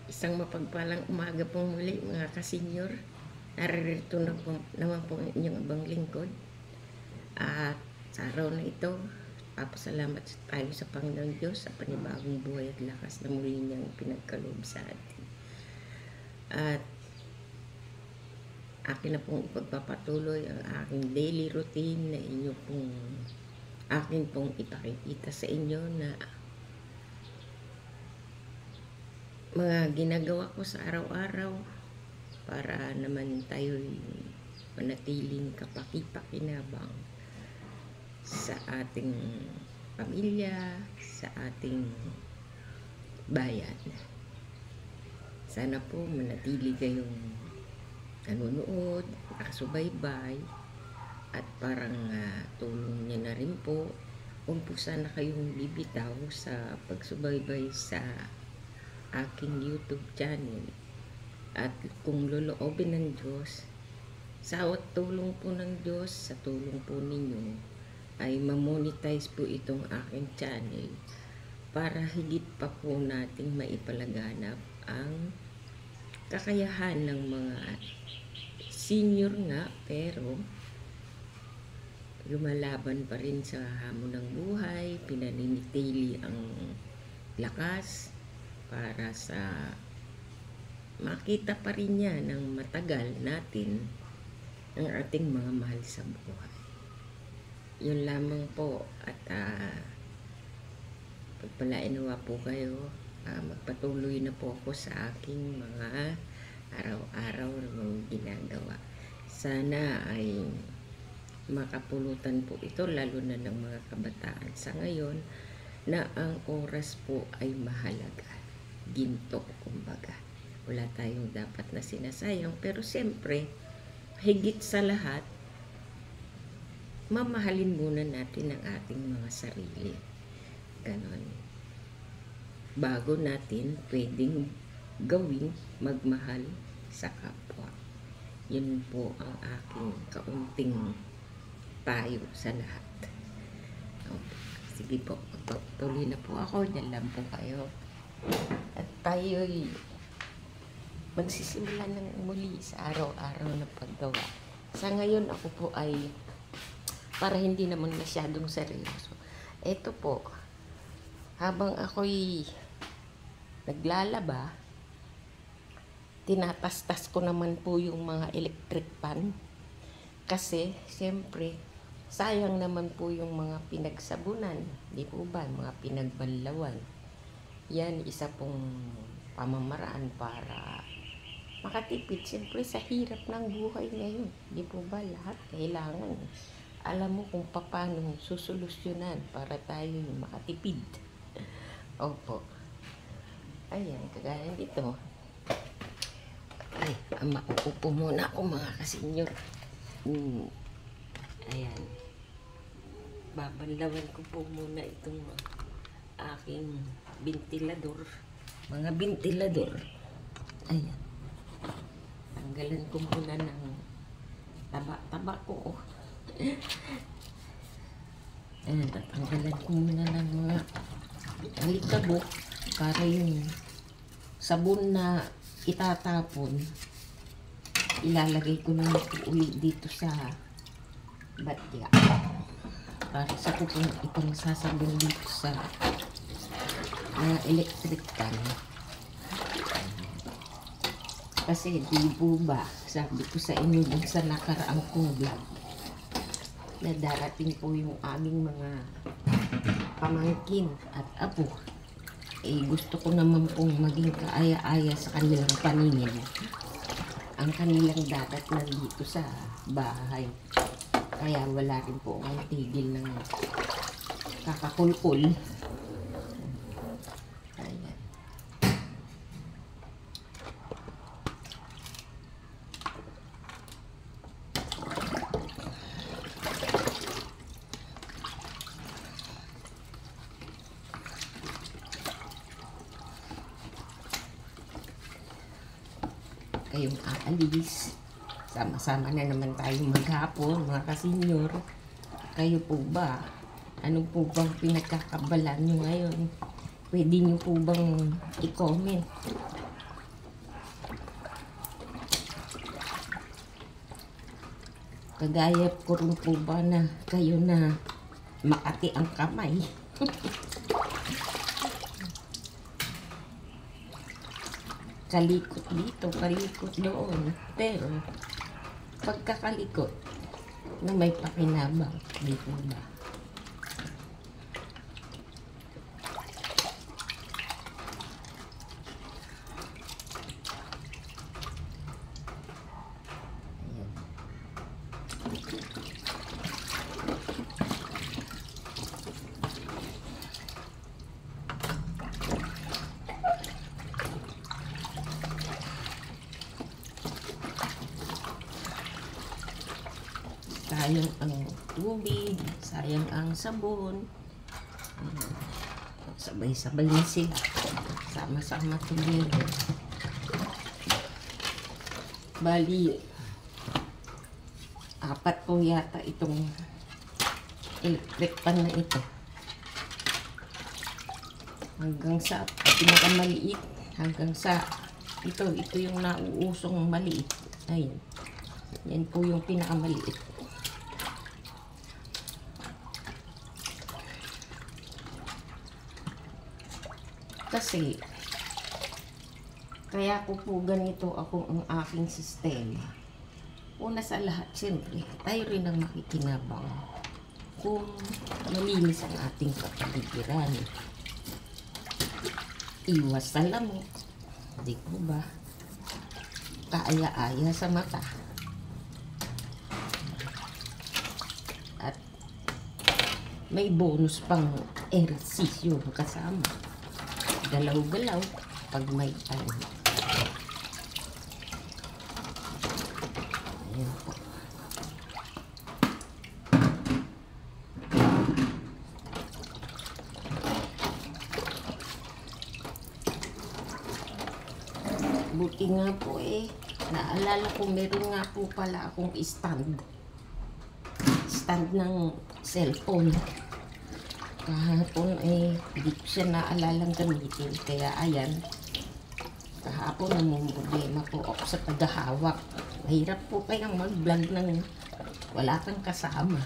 Isang mapagpalang umaga pong muli mga kasenyor. Naririto na po, naman po ang inyong abang lingkod. At sa araw na ito, papasalamat tayo sa Panginoon Diyos sa panibagong buhay at lakas na muli niyang pinagkaloob sa atin. At akin na pong ipagpapatuloy ang aking daily routine na akin pong ipakikita sa inyo na mga ginagawa ko sa araw-araw para naman tayo'y manatiling kapaki-pakinabang sa ating pamilya, sa ating bayan. Sana po manatili kayong nanonood, nakasubaybay, at parang tulong niya na rin po kung po sana kayong bibitaw sa pagsubaybay sa aking YouTube channel. At kung loloobin ng Diyos, sa tulong po ng Diyos, sa tulong po ninyo, ay mamonetize po itong aking channel para higit pa po nating maipalaganap ang kakayahan ng mga senior nga pero lumalaban pa rin sa hamon ng buhay, pinaninitili ang lakas para sa makita pa rin niya ng matagal natin ang ating mga mahal sa buhay. Yun lamang po at pagpalain nawa po kayo, magpatuloy na po ako sa aking mga araw-araw na mga ginagawa. Sana ay makapulutan po ito lalo na ng mga kabataan sa ngayon na ang oras po ay mahalaga. Ginto kumbaga. Wala tayong dapat na sinasayang pero siyempre higit sa lahat mamahalin muna natin ang ating mga sarili. Ganon. Bago natin pwedeng gawing magmahal sa kapwa. Yun po ang aking kaunting payo sa lahat. Sige po, magpatuloy na po ako. Diyan lang po kayo. At tayo'y magsisimula ng muli sa araw-araw na paggawa. Sa ngayon ako po ay para hindi naman masyadong seryoso. Ito po, habang ako'y naglalaba, tinatastas ko naman po yung mga electric pan. Kasi, siyempre, sayang naman po yung mga pinagsabunan. Di po ba? Mga pinagbanlawan. Yan, isa pong pamamaraan para makatipid. Siyempre, sa hirap ng buhay ngayon. Di po ba? Lahat kailangan. Alam mo kung paano susolusyonan para tayo makatipid. Opo. Ayan, kagaya dito. Ay, mauupo muna ako mga kasenyor. Ayan. Babanlawan ko po muna itong aking ventilador. Mga ventilador. Ayan. Tanggalan ko muna ng taba-taba ko. Ayan, tatanggalan ko muna ng mga alikabok para yung sabon na itatapon ilalagay ko na uli dito sa batya para sa kupong itong sasabon dito sa mga electric pan. Kasi di po ba sabi ko sa inyo dun sa nakaraang kong vlog na darating po yung aming mga pamangkin at apo. Gusto ko naman pong maging kaaya-aya sa kanilang paningin. Ang kanilang dagat nandito sa bahay. Kaya wala rin po ang tigil ng kakakulkul. Ayan. Kayong aalis. Sama-sama na naman tayong maghapon, mga kasenyor. Kayo po ba? Ano po bang pinagkakabalan nyo ngayon? Pwede nyo po bang i-comment? Kagaya ko rin po ba na kayo na makati ang kamay. Kalikot dito, kalikot doon. Pero, pagkakalikot na may pakinabang, di po ba? Sayang ang tubig, sayang ang sabon. Sabay-sabay na sila. Sama-sama together. Bali, 4 po yata itong electric pan na ito. Hanggang sa pinakamaliit. Hanggang sa ito yung nauusong maliit. Ayun. Yan po yung pinakamaliit. Kasi, kaya ko po ganito ako ang aking sistema. Una sa lahat, siyempre, tayo rin ang makikinabang kung malinis ang ating kapaligiran. Iwas sa lamok. Di ko ba? Kaaya-aya sa mata. At may bonus pang ehersisyo kasama. Galaw-galaw pag may time. Ayan po. Buti nga po naalala ko meron nga po pala akong stand ng cellphone. Kahapon hindi ko siya naalalang gamitin. Kaya ayan, kahapon namumroblema po ako sa paghahawak. Mahirap po kayang mag-vlog ng wala kang kasama.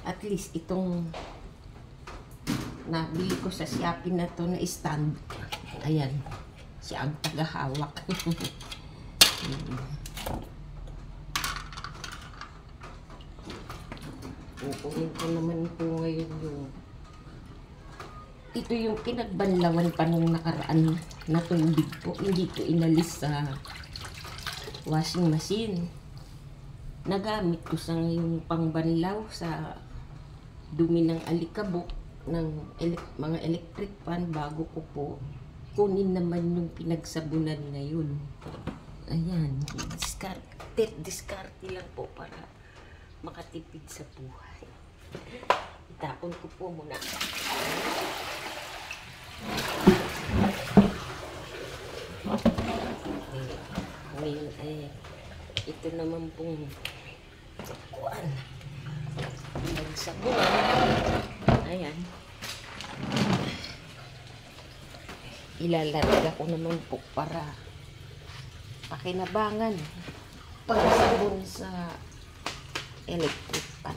At least itong nabili ko sa Shopee na to na stand. Ayan, siya ang paghahawak. Kukunin ko naman po ngayon yung ito yung pinagbanlawan pa nung nakaraan na tubig po. Hindi ko inalis sa washing machine. Nagamit ko sa ngayon pangbanlaw sa dumi ng alikabok ng mga electric pan bago ko po kunin naman yung pinagsabunan ngayon. Ayan, diskarte lang po para makatipid sa buhay. Itapon ko po muna. Ngayon ito naman pong kuwan. Pagsabon. Ayan. Ilalarga ko naman po para pakinabangan pagsabon sa electric pan.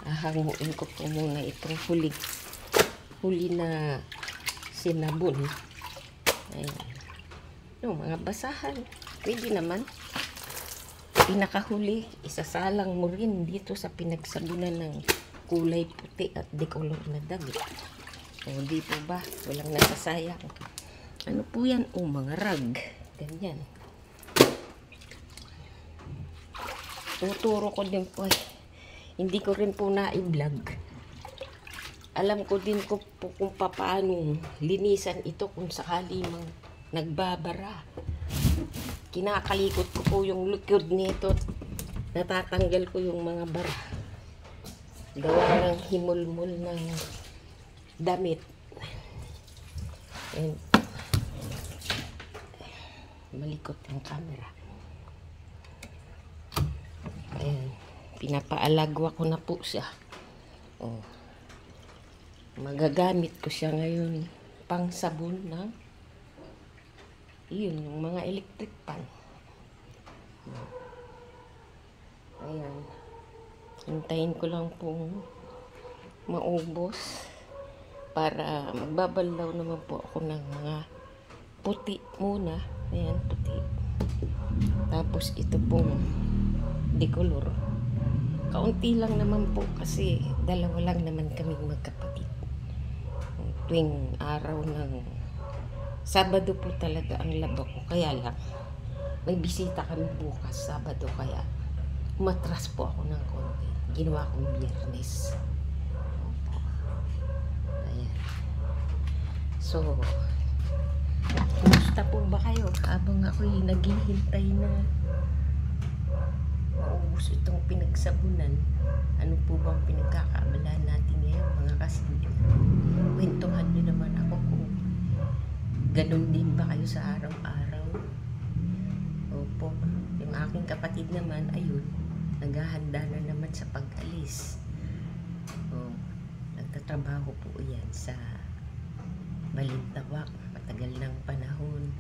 Hahanguin ko po muna itong huli na sinabon. Ayan. Yung mga basahan, pwede naman. Pinakahuli, isasalang mo rin dito sa pinagsabunan ng kulay puti at dekolor na damit. O di po ba? Walang nasasayang. Ano po yan? O mga rag. Ganyan. Tuturo ko din po hindi ko rin po na-i-vlog. Alam ko din po kung paano linisan ito kung sakali mang nagbabara. Kinakalikot ko po yung likod nito. Natatanggal ko yung mga bara. Gawa ng himulmul ng damit. And malikot ang camera. Ayan. Pinapaalagwa ko na po siya. Oh. Magagamit ko siya ngayon pang sabon ng yun, yung mga electric pan. Ayan. Hintayin ko lang pong maubos para magbabalaw naman po ako ng mga puti muna. Ayan, puti. Tapos ito pong decolor. Kaunti lang naman po kasi dalawa lang naman kaming magkapatid. Tuwing araw ng Sabado po talaga ang laba ko. Kaya lang, may bisita kami bukas, Sabado. Kaya umatras po ako ng konti. Ginawa kong Biyernes. Ayan. So, kumusta po ba kayo habang ako'y naghihintay na maubos itong pinagsabunan? Ano po bang pinagkakaabalahan natin ngayon, mga kasinyo? Kwentuhan nyo naman ako kung ganun din ba kayo sa araw-araw. Opo, yung aking kapatid naman, ayun, naghahanda na naman sa pag-alis. Nagtatrabaho po yan sa Balintawak. Matagal ng panahon.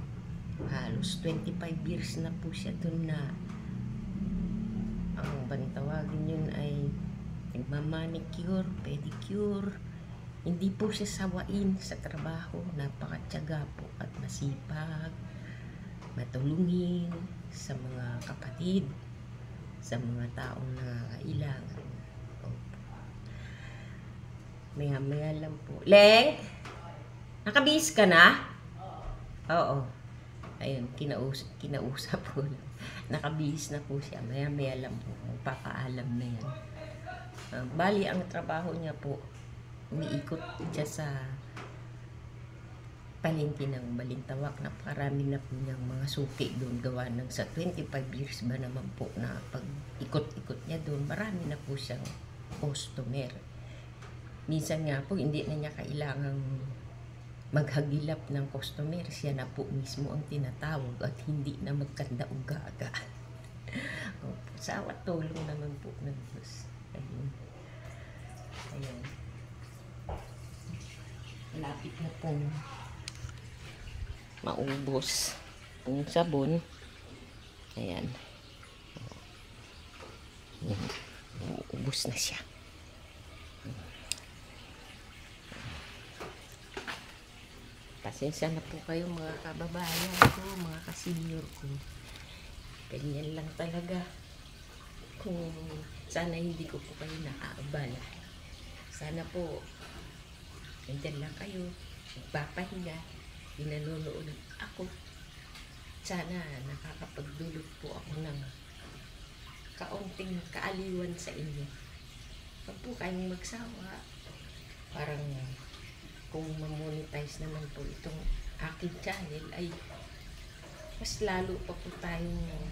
Halos 25 years na po siya dun na ang bantawagin yun ay nagmamanicure, pedicure. Hindi po siya sawain sa trabaho. Napakatyaga po at masipag, matulungin sa mga kapatid, sa mga taong nangangailangan. Maya-maya lang po. Leng! Nakabihis ka na? Oo. Ayun, kinausap ko lang. Nakabihis na po siya. Maya-maya lang po. Magpapaalam na yan. Bali, ang trabaho niya po, umiikot siya sa palengke ng Balintawak. Napakarami na po niyang mga suki doon gawa ng sa 25 years ba naman po na pag ikot-ikot niya doon, marami na po siyang customer. Minsan nga po, hindi na niya kailangang maghagilap ng customer. Siya na po mismo ang tinatawag at hindi na magkanda-ugaga. Sa awat tulong naman po ng Diyos. Ayun. Ayan. Lapit na pong maubos ang sabon. Ayan. Ubos na siya. Pasensya na po kayo mga kababayan ko, mga kasenyor ko. Ganyan lang talaga. Kung sana hindi ko po kayo nakaabala. Sana po nandyan lang kayo, magpapahinga, pinanonood ako. Sana nakakapagdulot po ako ng kaunting kaaliwan sa inyo. Huwag po kayong magsawa. Parang kung mamonetize naman po itong aking channel ay mas lalo pa po tayong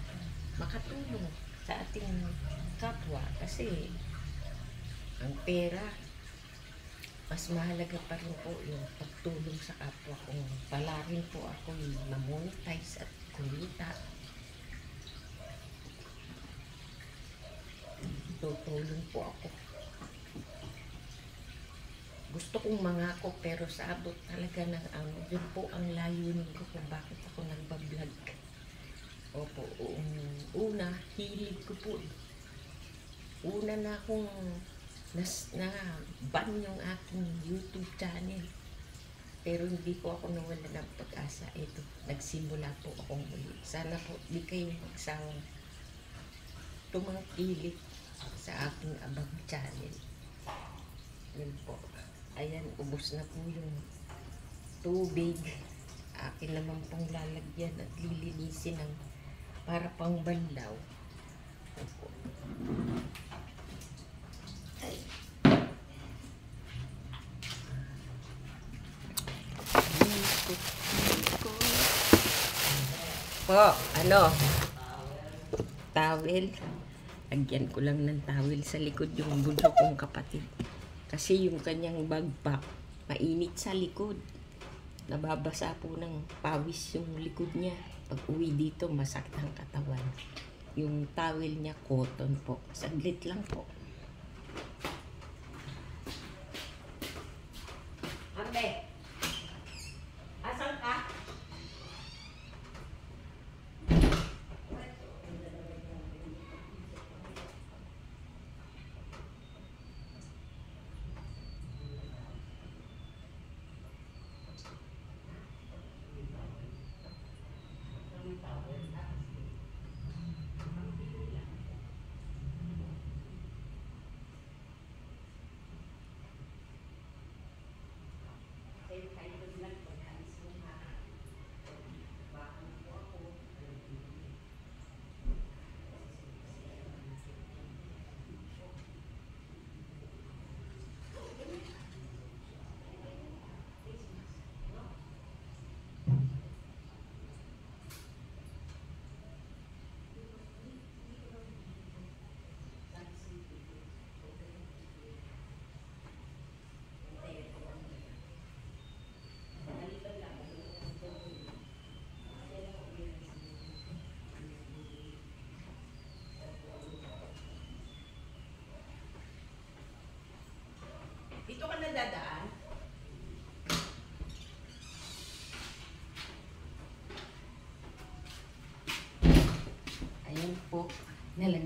makatulong sa ating kapwa. Kasi ang pera, mas mahalaga pa rin po yung pagtulong sa kapwa. Kung pala rin po ako mamonetize at kumita, tutulong po ako. Gusto kong mangako pero sa abot talaga ng yun po ang layunin ko kung bakit ako nagbablog. Opo, una, hilig ko po. Una na akong ban yung aking YouTube channel. Pero hindi ko ako nawala ng pag-asa. Ito, nagsimula po akong muli. Sana po di kayo magsawang tumangkilik sa aking abang channel. Yun po. Ayan, ubos na po yung tubig. Akin naman pong lalagyan at lilinisin ng para pang banlaw. Ay. Po, ano? Towel. Lagyan ko lang ng towel sa likod yung bunso kong kapatid. Kasi yung kanyang backpack, mainit sa likod. Nababasa po ng pawis yung likod niya. Pag uwi dito, masakit ang katawan. Yung towel niya, cotton po. Saglit lang po. Ambe, asan ka?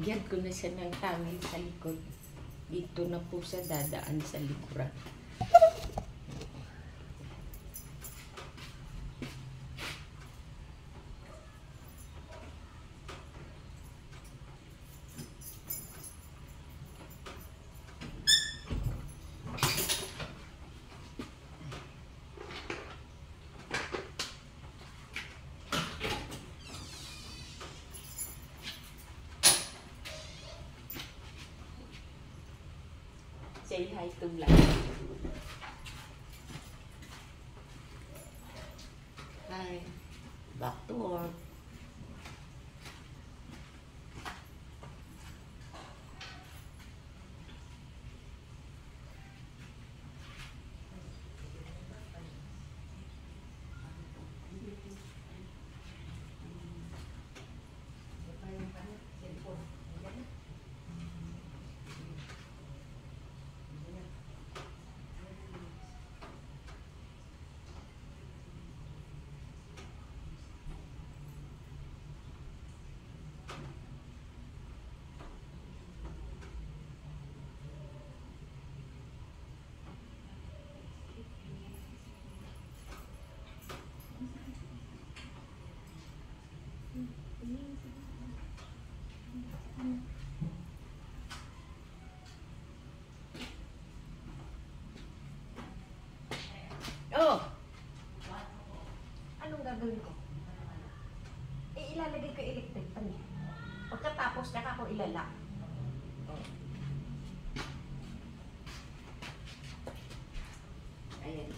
Nilagyan ko na siya ng tangil sa likod. Dito na po sa dadaan sa likuran. Say hi to vlog. Hi. Back to work. Oh! Anong gagawin ko? Ilalagay ko electric pan. Pagkatapos, naka ko ilalak. Oh. Ayan.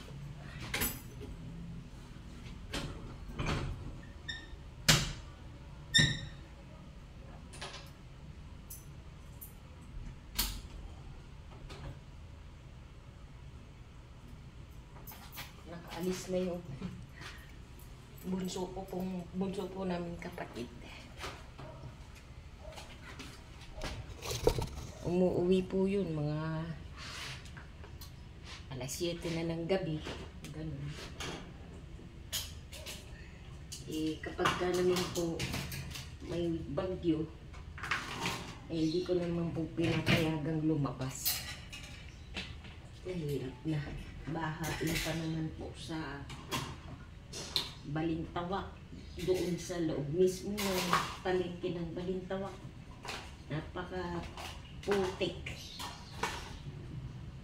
Nakaalis na yung bunso po namin kapatid. Umuwi po yun mga alas 7 na ng gabi. Ganun. Kapag ka naman po may bagyo, hindi ko naman po pinapayagang lumabas. Mahirap na. Bahain pa naman po sa Balintawak. Doon sa loob mismo ng palengke ng Balintawak. Napaka putik.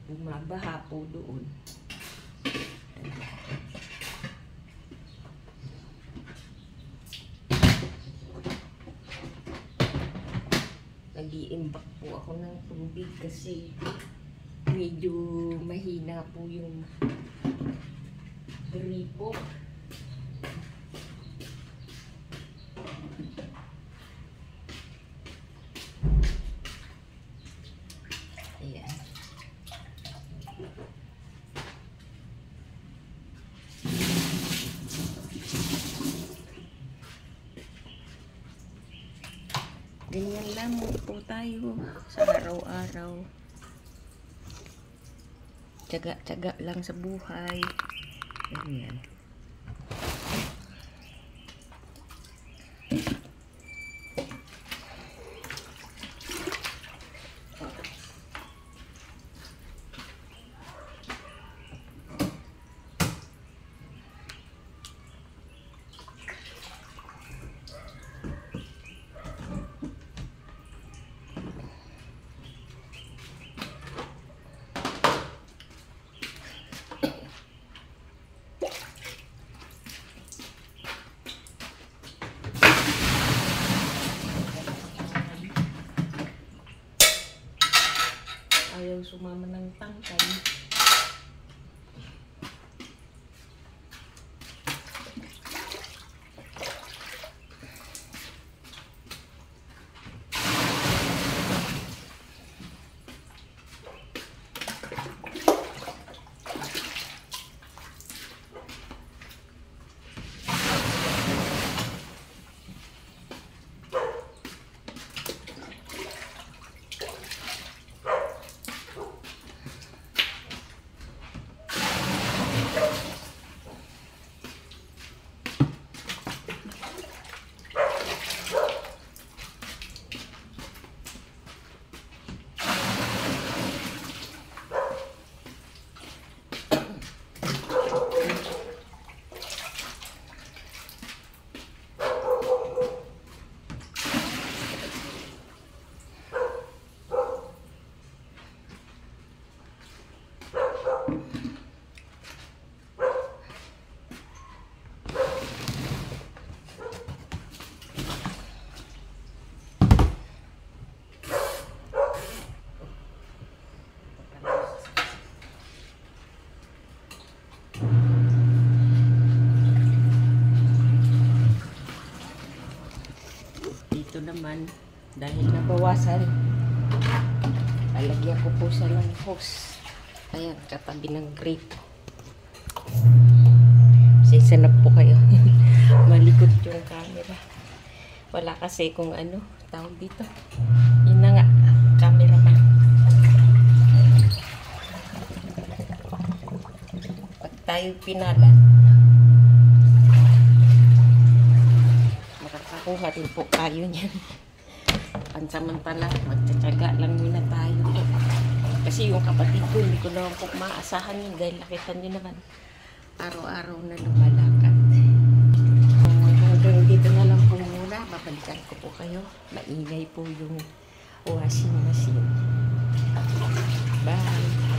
Bumabaha po doon. Nag-iimbak po ako ng tubig kasi medyo mahina po yung gripo. Ayan. Ganyan lang po tayo sa araw-araw. Tiyaga-tiyaga lang sa buhay. Ganyan. Ayaw sumama ng tangkay. naman dahil nabawasan. Lalagyan ko po siya ng hose. Ayan, katabi ng grate. Sisanap po kayo. Malikot yung camera. Wala kasi kung ano, tawag dito. Yun na nga, cameraman. Pag tayo pinalan, makakakuha rin po tayo niyan. Pansamantala, magtsatsaga lang muna tayo. Kasi yung kapatid ko, hindi ko naman po maasahan yun dahil nakita nyo naman, araw-araw na lumalakad. Hanggang dito na lang po muna, babalikan ko po kayo. Maingay po yung washing machine. Bye!